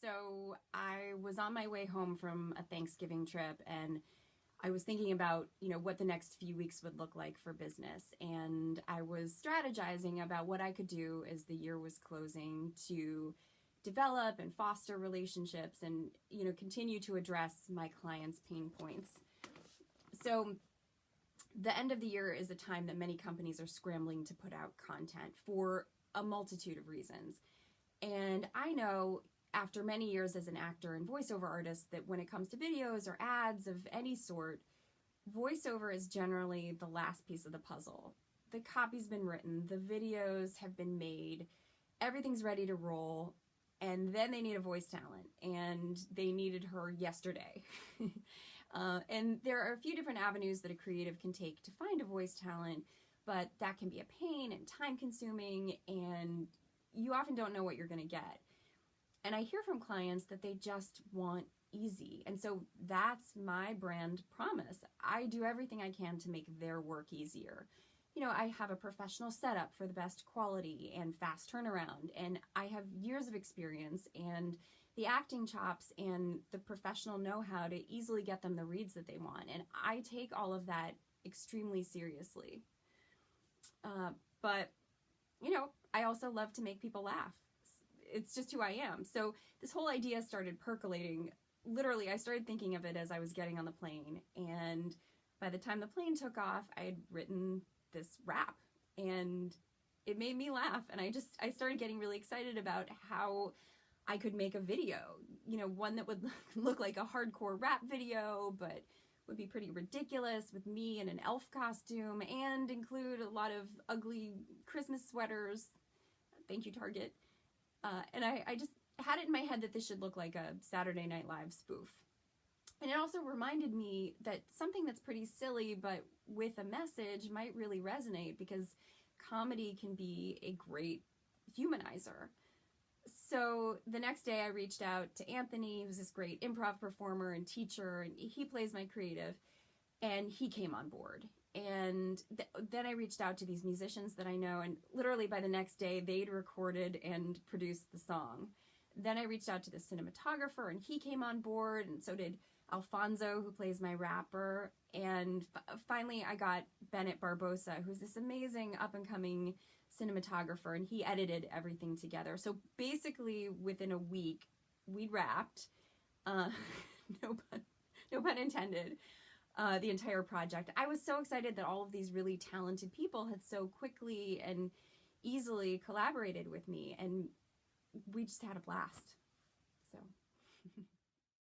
So I was on my way home from a Thanksgiving trip, and I was thinking about, what the next few weeks would look like for business. And I was strategizing about what I could do as the year was closing to develop and foster relationships and, continue to address my clients' pain points. So the end of the year is a time that many companies are scrambling to put out content for a multitude of reasons. And I know after many years as an actor and voiceover artist that when it comes to videos or ads of any sort, voiceover is generally the last piece of the puzzle. The copy's been written, the videos have been made, everything's ready to roll, and then they need a voice talent, and they needed her yesterday. And there are a few different avenues that a creative can take to find a voice talent, but that can be a pain and time consuming, and you often don't know what you're going to get. And I hear from clients that they just want easy. And so that's my brand promise. I do everything I can to make their work easier. I have a professional setup for the best quality and fast turnaround, and I have years of experience and the acting chops and the professional know-how to easily get them the reads that they want. And I take all of that extremely seriously. But I also love to make people laugh. It's just who I am. So this whole idea started percolating. Literally, I started thinking of it as I was getting on the plane. And by the time the plane took off, I had written this rap. And it made me laugh. And I started getting really excited about how I could make a video. One that would look like a hardcore rap video, but would be pretty ridiculous with me in an elf costume and include a lot of ugly Christmas sweaters. Thank you, Target. And I just had it in my head that this should look like a Saturday Night Live spoof. And it also reminded me that something that's pretty silly but with a message might really resonate, because comedy can be a great humanizer. So the next day I reached out to Anthony, who's this great improv performer and teacher, and he plays my creative, and he came on board. And then I reached out to these musicians that I know, and literally by the next day they'd recorded and produced the song. Then I reached out to the cinematographer, and he came on board, and so did Alfonso, who plays my rapper. And finally I got Bennett Barbosa, who's this amazing up-and-coming cinematographer, and he edited everything together. So basically within a week we'd wrapped, no pun intended, the entire project. I was so excited that all of these really talented people had so quickly and easily collaborated with me, and we just had a blast.